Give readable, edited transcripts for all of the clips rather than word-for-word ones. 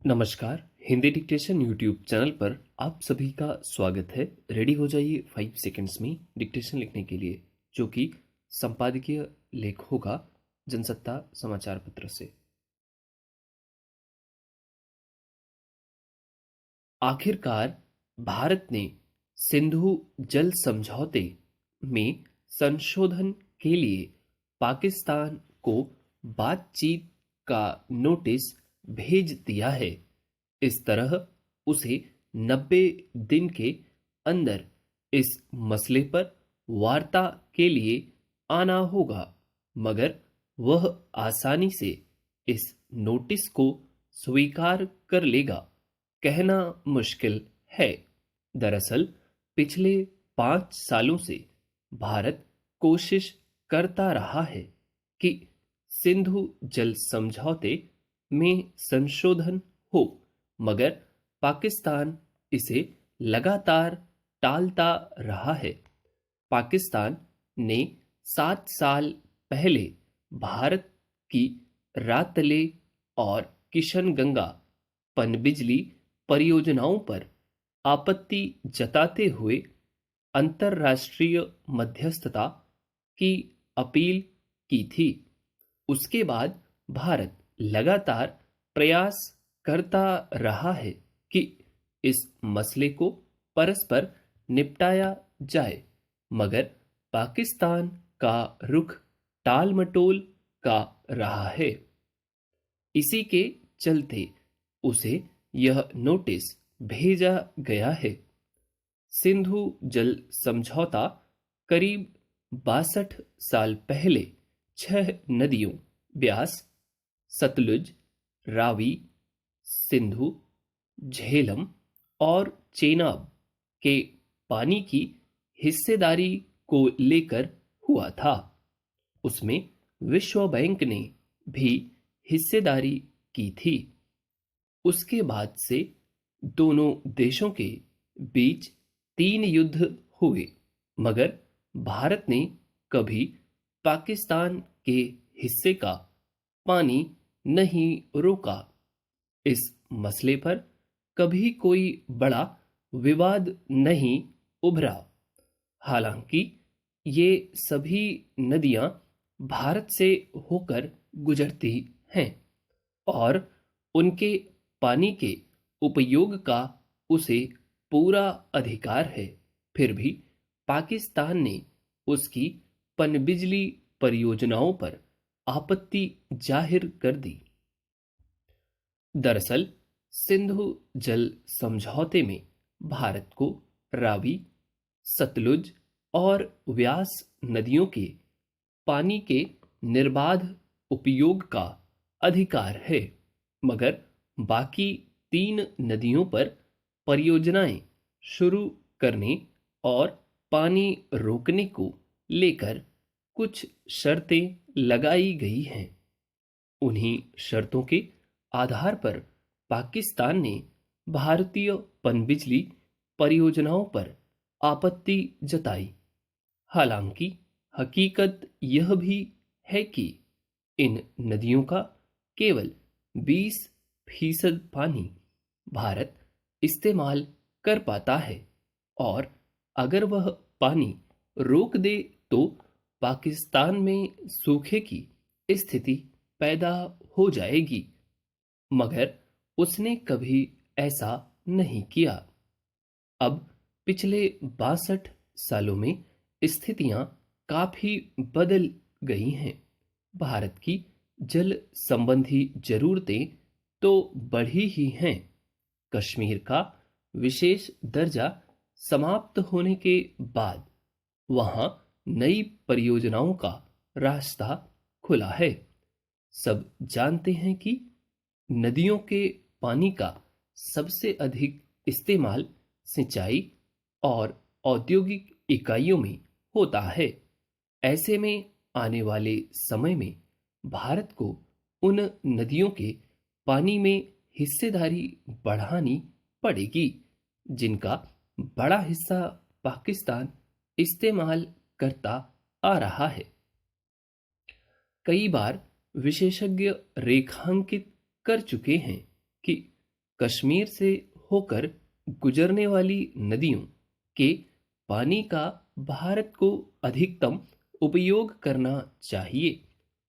नमस्कार। Hindi dictation YouTube channel पर आप सभी का स्वागत है। रेडी हो जाइए 5 सेकंड्स में डिक्टेशन लिखने के लिए, जो कि संपादकीय लेख होगा जनसत्ता समाचार पत्र से। आखिरकार भारत ने सिंधु जल समझौते में संशोधन के लिए पाकिस्तान को बातचीत का नोटिस भेज दिया है। इस तरह उसे 90 दिन के अंदर इस मसले पर वार्ता के लिए आना होगा, मगर वह आसानी से इस नोटिस को स्वीकार कर लेगा, कहना मुश्किल है। दरअसल पिछले 5 सालों से भारत कोशिश करता रहा है कि सिंधु जल समझौते में संशोधन हो, मगर पाकिस्तान इसे लगातार टालता रहा है। पाकिस्तान ने 7 साल पहले भारत की रातले और किशनगंगा पनबिजली परियोजनाओं पर आपत्ति जताते हुए अंतर्राष्ट्रीय मध्यस्थता की अपील की थी। उसके बाद भारत लगातार प्रयास करता रहा है कि इस मसले को परस्पर निपटाया जाए, मगर पाकिस्तान का रुख टाल-मटोल का रहा है। इसी के चलते उसे यह नोटिस भेजा गया है। सिंधु जल समझौता करीब 62 साल पहले 6 नदियों ब्यास, सतलुज, रावी, सिंधु, झेलम और चेनाब के पानी की हिस्सेदारी को लेकर हुआ था। उसमें विश्व बैंक ने भी हिस्सेदारी की थी। उसके बाद से दोनों देशों के बीच 3 युद्ध हुए, मगर भारत ने कभी पाकिस्तान के हिस्से का पानी नहीं रोका। इस मसले पर कभी कोई बड़ा विवाद नहीं उभरा। हालांकि ये सभी नदियां भारत से होकर गुजरती हैं और उनके पानी के उपयोग का उसे पूरा अधिकार है। फिर भी पाकिस्तान ने उसकी पनबिजली परियोजनाओं पर आपत्ति जाहिर कर दी। दरअसल सिंधु जल समझौते में भारत को रावी, सतलुज और व्यास नदियों के पानी के निर्बाध उपयोग का अधिकार है, मगर बाकी 3 नदियों पर परियोजनाएं शुरू करने और पानी रोकने को लेकर कुछ शर्तें लगाई गई हैं। उन्हीं शर्तों के आधार पर पाकिस्तान ने भारतीय पनबिजली परियोजनाओं पर आपत्ति जताई। हालांकि हकीकत यह भी है कि इन नदियों का केवल 20% पानी भारत इस्तेमाल कर पाता है और अगर वह पानी रोक दे तो पाकिस्तान में सूखे की स्थिति पैदा हो जाएगी, मगर उसने कभी ऐसा नहीं किया। अब पिछले 62 सालों में स्थितियां काफी बदल गई हैं। भारत की जल संबंधी जरूरतें तो बढ़ी ही हैं। कश्मीर का विशेष दर्जा समाप्त होने के बाद वहां नई परियोजनाओं का रास्ता खुला है। सब जानते हैं कि नदियों के पानी का सबसे अधिक इस्तेमाल सिंचाई और औद्योगिक इकाइयों में होता है। ऐसे में आने वाले समय में भारत को उन नदियों के पानी में हिस्सेदारी बढ़ानी पड़ेगी जिनका बड़ा हिस्सा पाकिस्तान इस्तेमाल करता आ रहा है। कई बार विशेषज्ञ रेखांकित कर चुके हैं कि कश्मीर से होकर गुजरने वाली नदियों के पानी का भारत को अधिकतम उपयोग करना चाहिए,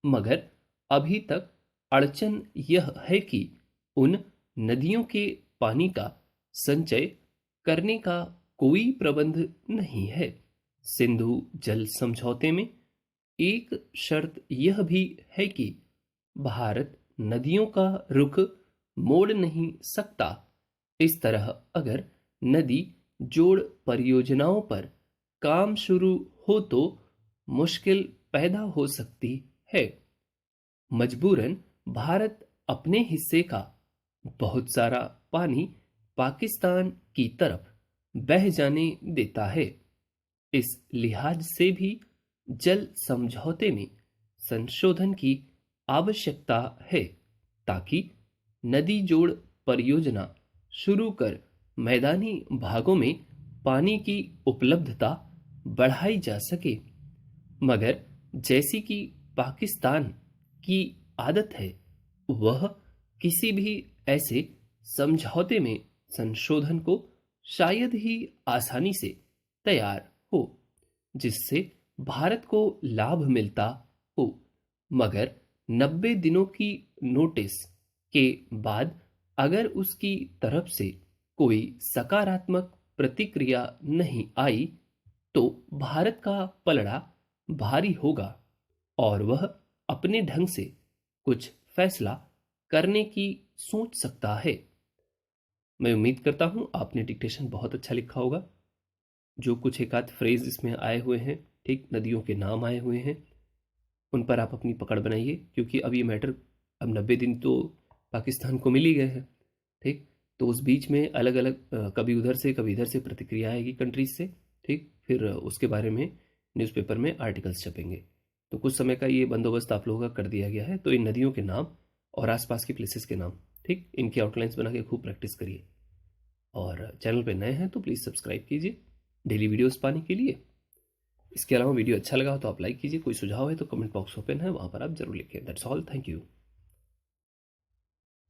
मगर अभी तक अड़चन यह है कि उन नदियों के पानी का संचय करने का कोई प्रबंध नहीं है। सिंधु जल समझौते में एक शर्त यह भी है कि भारत नदियों का रुख मोड़ नहीं सकता। इस तरह अगर नदी जोड़ परियोजनाओं पर काम शुरू हो तो मुश्किल पैदा हो सकती है। मजबूरन भारत अपने हिस्से का बहुत सारा पानी पाकिस्तान की तरफ बह जाने देता है। इस लिहाज से भी जल समझौते में संशोधन की आवश्यकता है, ताकि नदी जोड़ परियोजना शुरू कर मैदानी भागों में पानी की उपलब्धता बढ़ाई जा सके। मगर जैसी कि पाकिस्तान की आदत है, वह किसी भी ऐसे समझौते में संशोधन को शायद ही आसानी से तैयार हो जिससे भारत को लाभ मिलता हो। मगर 90 दिनों की नोटिस के बाद अगर उसकी तरफ से कोई सकारात्मक प्रतिक्रिया नहीं आई तो भारत का पलड़ा भारी होगा और वह अपने ढंग से कुछ फैसला करने की सोच सकता है। मैं उम्मीद करता हूं आपने डिक्टेशन बहुत अच्छा लिखा होगा। जो कुछ एक आध फ्रेज इसमें आए हुए हैं, ठीक, नदियों के नाम आए हुए हैं, उन पर आप अपनी पकड़ बनाइए, क्योंकि अब ये मैटर, अब 90 दिन तो पाकिस्तान को मिल ही गए हैं, ठीक। तो उस बीच में अलग अलग कभी उधर से कभी इधर से प्रतिक्रिया आएगी कंट्रीज से, ठीक। फिर उसके बारे में न्यूज़पेपर में आर्टिकल्स छपेंगे। तो कुछ समय का ये बंदोबस्त आप लोगों का कर दिया गया है। तो इन नदियों के नाम और आसपास के प्लेसेस के नाम, ठीक, इनकी आउटलाइंस बना के खूब प्रैक्टिस करिए। और चैनल पे नए हैं तो प्लीज़ सब्सक्राइब कीजिए डेली वीडियोस पाने के लिए। इसके अलावा वीडियो अच्छा लगा हो तो आप लाइक कीजिए, कोई सुझाव है तो कमेंट बॉक्स ओपन है, वहाँ पर आप जरूर लिखें। That's all, thank you.